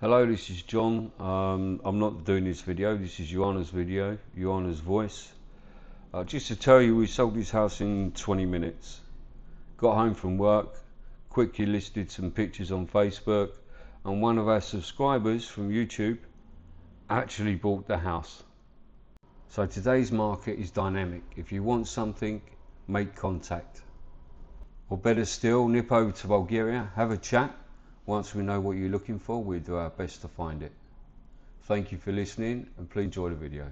Hello, this is John. I'm not doing this video, this is Joanna's video, Joanna's voice. Just to tell you, we sold this house in 20 minutes. Got home from work, quickly listed some pictures on Facebook, and one of our subscribers from YouTube actually bought the house. So today's market is dynamic. If you want something, make contact. Or better still, nip over to Bulgaria, have a chat. Once we know what you're looking for, we'll do our best to find it. Thank you for listening and please enjoy the video.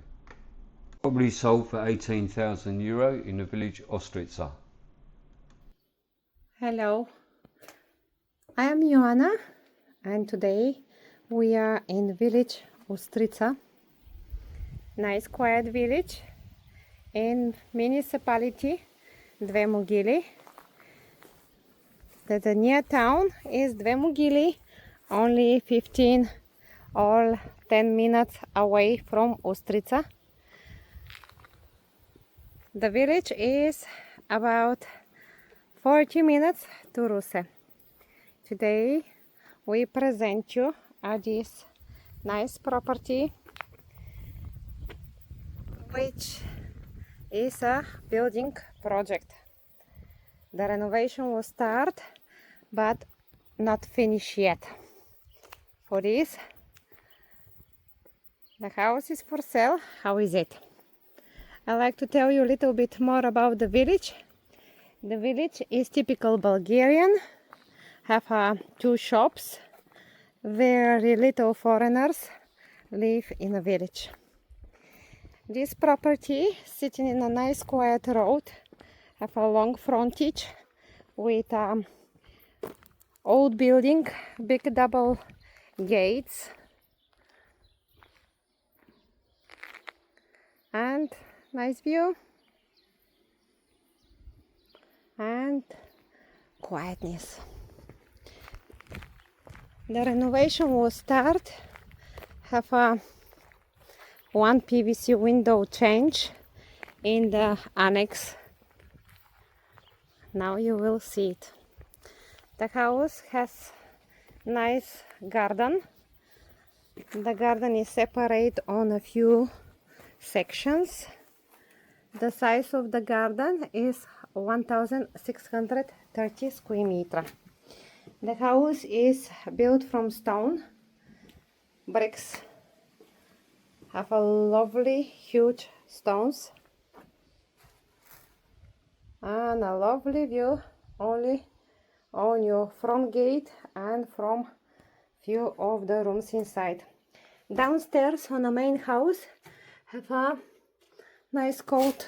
Probably sold for €18,000 in the village Ostritsa. Hello, I am Joanna and today we are in village Ostritsa. Nice quiet village in municipality Две Могили. The near town is Две Могили, only 15 or 10 minutes away from Ostritsa. The village is about 40 minutes to Ruse. Today we present you this nice property, which is a building project. The renovation will start but not finished yet. For this, the house is for sale. How is it? I'd like to tell you a little bit more about the village. The village is typical Bulgarian, have 2 shops. Very little foreigners live in the village. This property, sitting in a nice quiet road, have a long frontage with old building, big double gates, and nice view and quietness. The renovation will start, have a 1 PVC window change in the annex. Now you will see it. The house has nice garden. The garden is separate on a few sections. The size of the garden is 1,630 square meter. The house is built from stone bricks. Have a lovely huge stones and a lovely view only on your front gate and from few of the rooms inside. Downstairs on the main house have a nice cold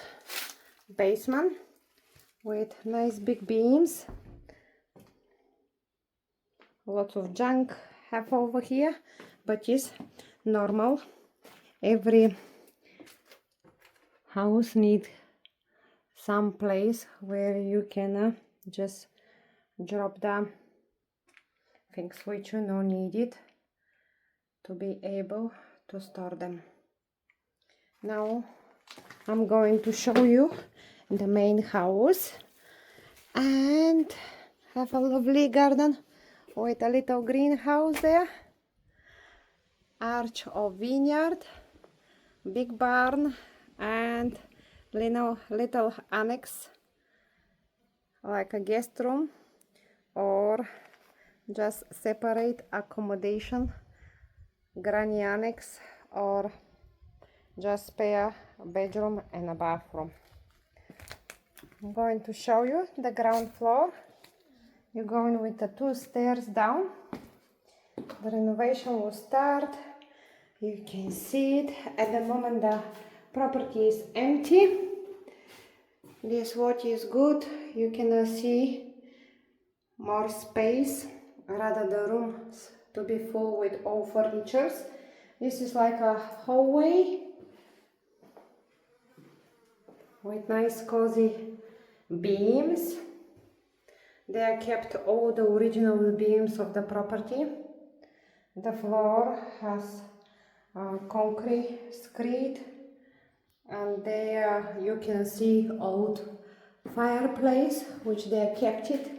basement with nice big beams. Lots of junk have over here, but is normal. Every house need some place where you can just drop the things which you don't need it to be able to store them. Now I'm going to show you the main house and have a lovely garden with a little greenhouse there, arch of vineyard, big barn and little annex like a guest room or just separate accommodation, granny annex, or just spare bedroom and a bathroom. I'm going to show you the ground floor. You're going with the 2 stairs down. The renovation will start. You can see it. At the moment the property is empty. This what is good. You can see more space, rather the rooms to be full with all furnitures. This is like a hallway with nice cozy beams. They are kept all the original beams of the property. The floor has concrete screed, and there you can see old fireplace which they are kept it.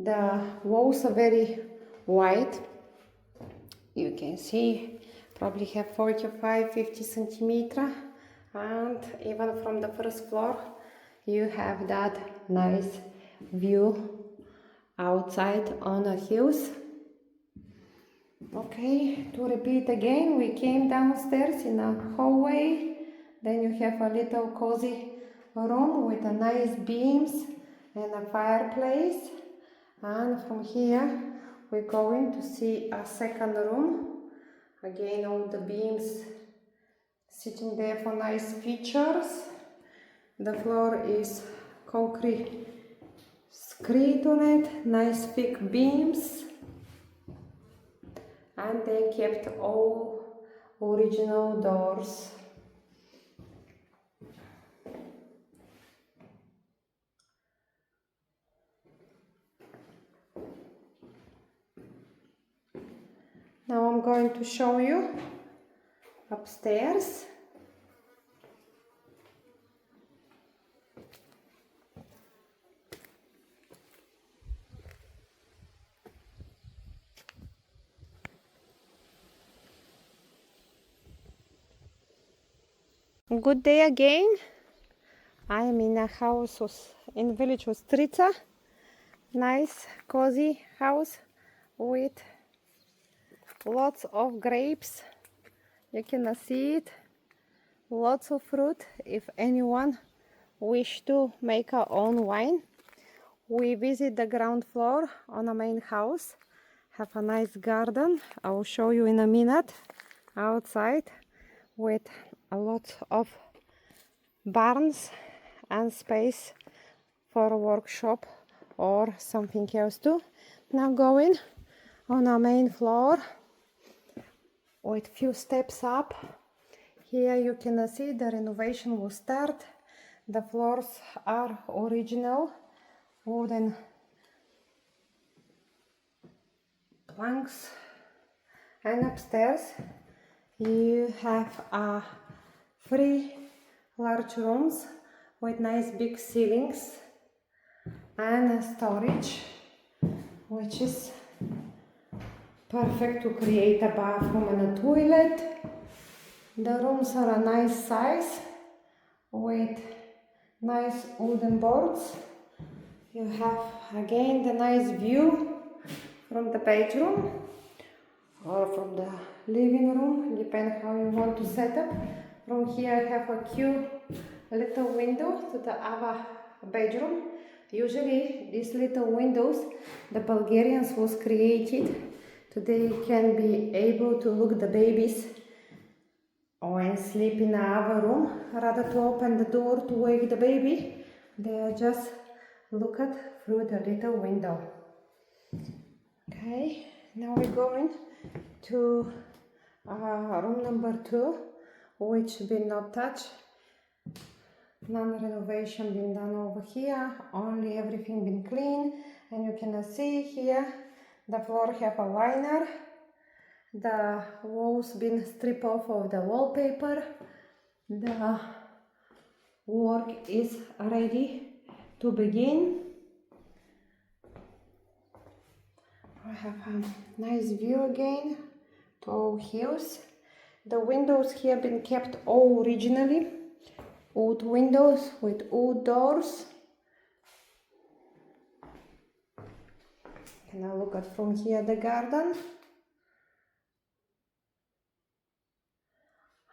The walls are very white. can see probably have 45-50 centimeter, and even from the first floor you have that nice view outside on the hills. Okay, to repeat again, we came downstairs in a hallway, then you have a little cozy room with a nice beams and a fireplace, and from here we're going to see a second room. Again, all the beams sitting there for nice features. The floor is concrete screed on it, nice thick beams, and they kept all original doors. Now I'm going to show you upstairs. Good day again. I am in a house in village Ostritsa. Nice cozy house with lots of grapes. You can see it. Lots of fruit. If anyone wish to make our own wine, we visit the ground floor on a main house. Have a nice garden. I will show you in a minute. Outside with a lot of barns and space for a workshop or something else too. Now going on our main floor with few steps up. Here you can see the renovation will start. The floors are original wooden planks, and upstairs you have 3 large rooms with nice big ceilings and a storage, which is perfect to create a bathroom and a toilet. The rooms are a nice size with nice wooden boards. You have again the nice view from the bedroom or from the living room, depends how you want to set up. From here I have a cute little window to the other bedroom. Usually these little windows, the Bulgarians was created so they can be able to look the babies when sleep in the other room, rather to open the door to wake the baby. They just look at through the little window. Okay, now we're going to room number 2, which been not touched. None renovation been done over here, only everything been clean. And you can see here the floor have a liner, the walls been stripped off of the wallpaper. The work is ready to begin. I have a nice view again to all hills. The windows here been kept all originally. Wood windows with wood doors. Can I look at from here the garden?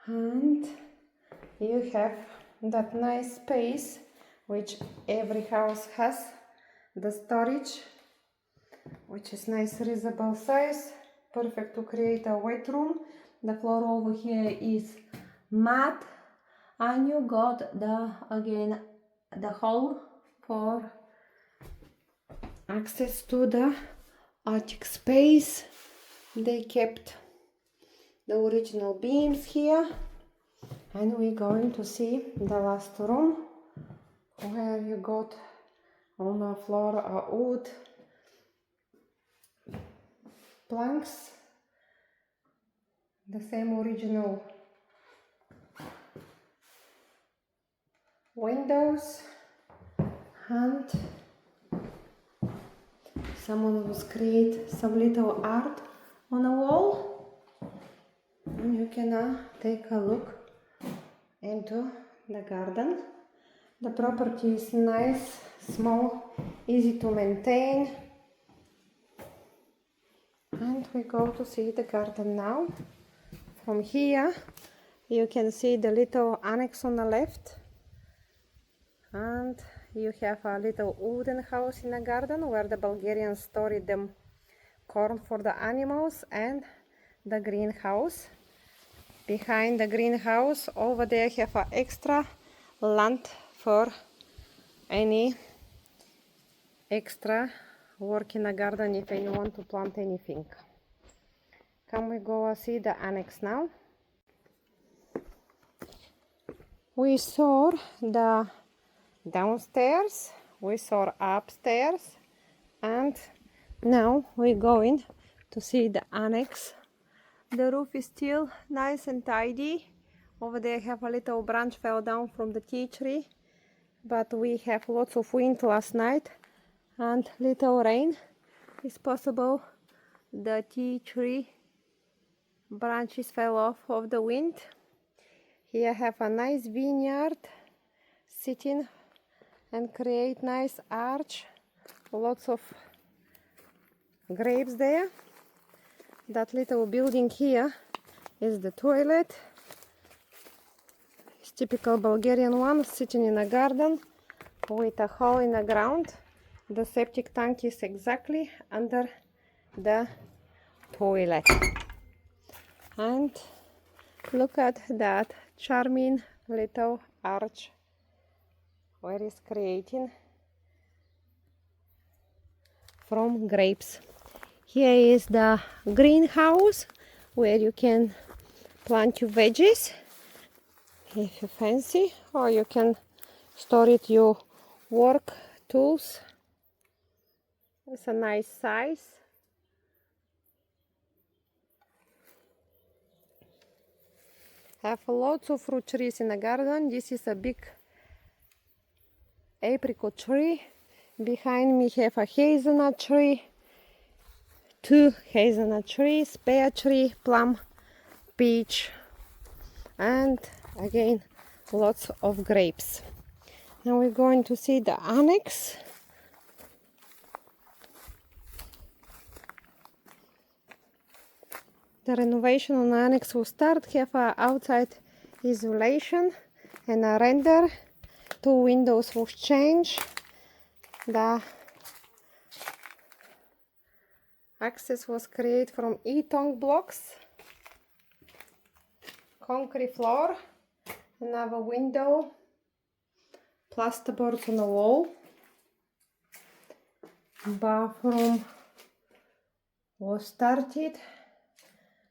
And you have that nice space which every house has, the storage, which is nice reasonable size, perfect to create a wet room. The floor over here is matte, and you got the hole for access to the attic space. They kept the original beams here, and we're going to see the last room where you got on the floor wood planks, the same original windows, and someone was create some little art on a wall. you can take a look into the garden. The property is nice, small, easy to maintain. And we go to see the garden now. From here you can see the little annex on the left, and you have a little wooden house in the garden where the Bulgarians stored them corn for the animals, and the greenhouse. Behind the greenhouse over there have a extra land for any extra work in the garden if you want to plant anything. Can we go see the annex now? We saw the downstairs, we saw upstairs, and now we're going to see the annex. The roof is still nice and tidy. Over there have a little branch fell down from the tea tree, but we have lots of wind last night and little rain. It's possible the tea tree branches fell off of the wind. Here I have a nice vineyard sitting and create nice arch, lots of grapes there. That little building here is the toilet. It's typical Bulgarian one, sitting in a garden with a hole in the ground. The septic tank is exactly under the toilet. And look at that charming little arch where it's creating from grapes. Here is the greenhouse where you can plant your veggies if you fancy, or you can store it your work tools. It's a nice size. Have lots of fruit trees in the garden. This is a big apricot tree. Behind me have a hazelnut tree, 2 hazelnut trees, pear tree, plum, peach, and again lots of grapes. Now we're going to see the annex. The renovation on the annex will start. Have a outside insulation and a render. 2 windows will change. The access was created from E-tongue blocks, concrete floor, another window, plasterboard on the wall. Bathroom was started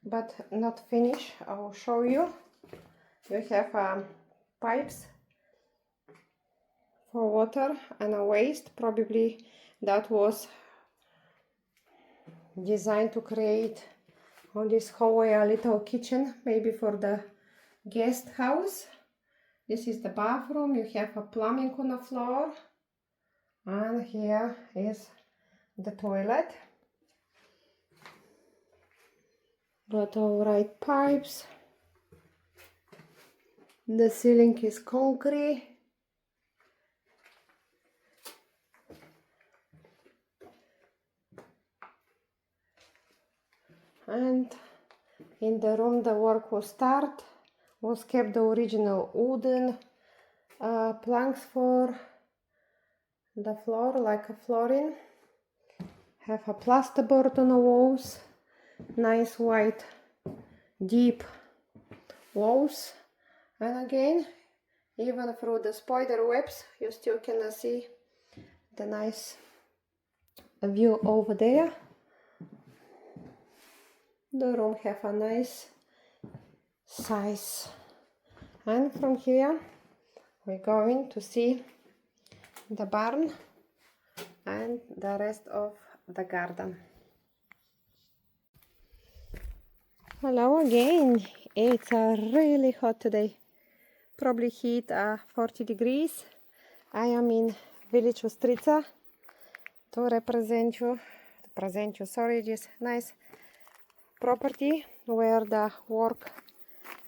but not finished. I will show you. You have pipes for water and a waste. Probably that was designed to create on this hallway a little kitchen, maybe for the guest house. This is the bathroom. You have a plumbing on the floor, and here is the toilet. Got all right pipes. The ceiling is concrete. And in the room the work was start. Was kept the original wooden planks for the floor, like a flooring. Have a plasterboard on the walls. Nice white deep walls, and again, even through the spider webs you still can see the nice view over there. The room have a nice size, and from here we're going to see the barn and the rest of the garden. Hello again. It's really hot today. Probably heat 40 degrees. I am in village Ostritsa to present you this nice property where the work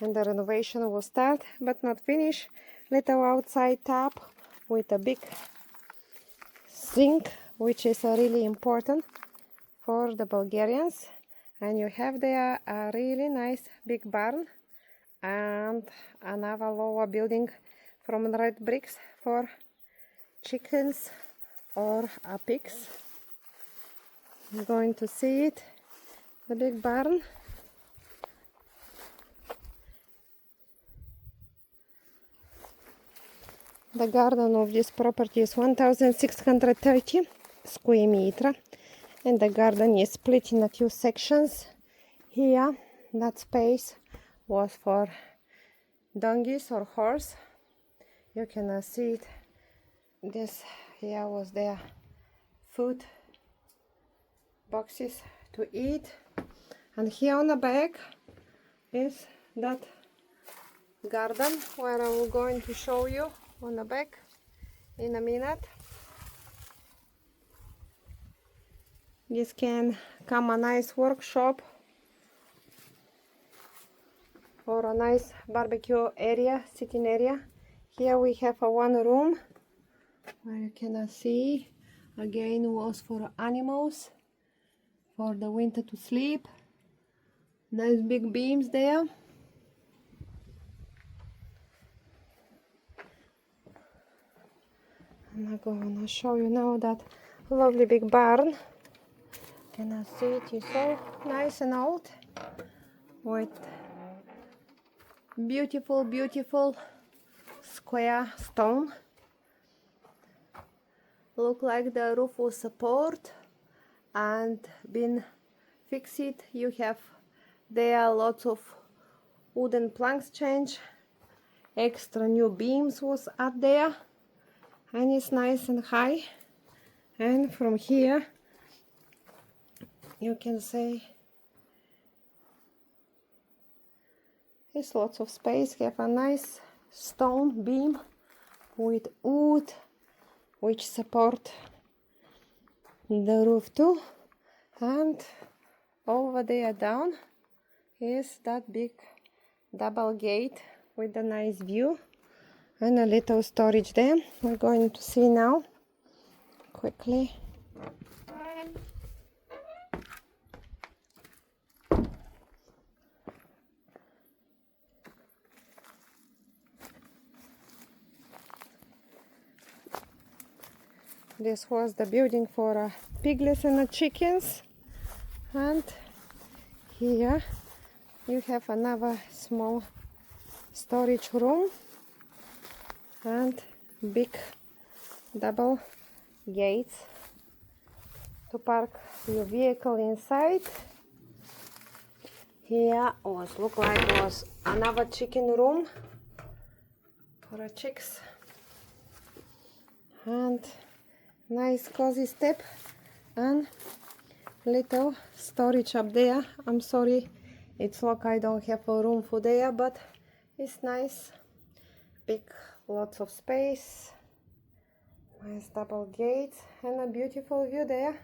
and the renovation will start, but not finish. Little outside tap with a big sink, which is really important for the Bulgarians. And you have there a really nice big barn and another lower building from red bricks for chickens or pigs. I'm going to see it, the big barn. The garden of this property is 1630 square meter, and the garden is split in a few sections. Here, that space was for donkeys or horse. You can see it. This here was their food boxes to eat, and here on the back is that garden where I'm going to show you on the back in a minute. This can come a nice workshop or a nice barbecue area, sitting area. Here we have a one room where you can see again was for animals for the winter to sleep. Nice big beams there. I'm going to show you now that lovely big barn. Can I see it? It's so nice and old with beautiful square stone. Look like the roof will support and been fixed. You have there lots of wooden planks change, extra new beams was add there, and it's nice and high. And from here you can see there's lots of space. Have a nice stone beam with wood which support the roof too. And over there down is that big double gate with a nice view and a little storage there. We're going to see now quickly. This was the building for piglets and chickens, and here you have another small storage room and big double gates to park your vehicle inside. Here was look like was another chicken room for chicks, and nice cozy step and little storage up there. I'm sorry, it's like I don't have a room for there, but it's nice, big, lots of space, nice double gates and a beautiful view there.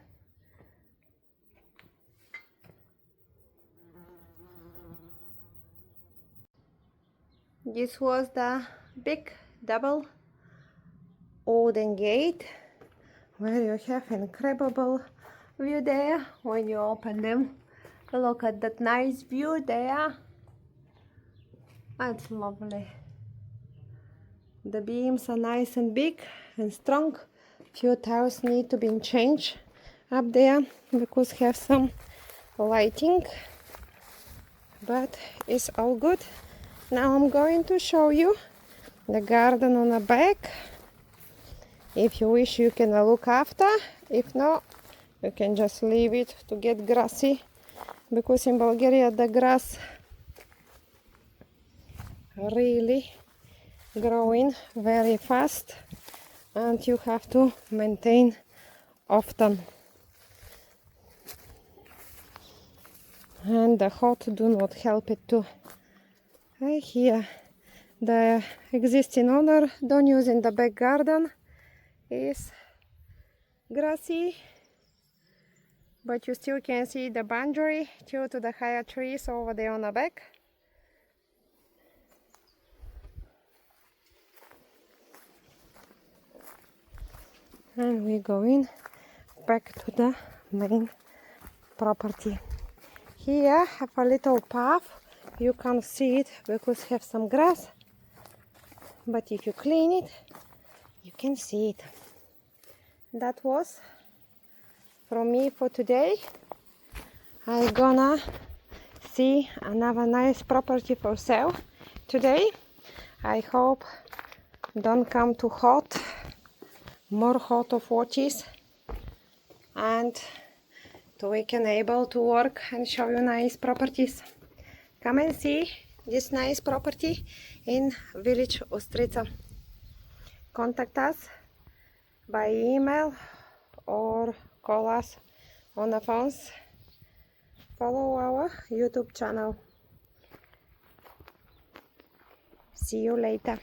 This was the big double wooden gate where you have incredible view there when you open them. Look at that nice view there. That's lovely. The beams are nice and big and strong. Few tiles need to be changed up there because have some lighting, but it's all good. Now I'm going to show you the garden on the back. If you wish, you can look after. If not, you can just leave it to get grassy, because in Bulgaria the grass really growing very fast and you have to maintain often. And the hot do not help it too. Here the existing owner don't use in the back garden is grassy, but you still can see the boundary due to the higher trees over there on the back. And we're going back to the main property. Here have a little path. You can't see it because have some grass, but if you clean it, you can see it. That was from me for today. I'm gonna see another nice property for sale today. I hope don't come too hot, more hot of watches, and so we can able to work and show you nice properties. Come and see this nice property in village Ostritsa. Contact us by email or call us on the phones. Follow our YouTube channel. See you later.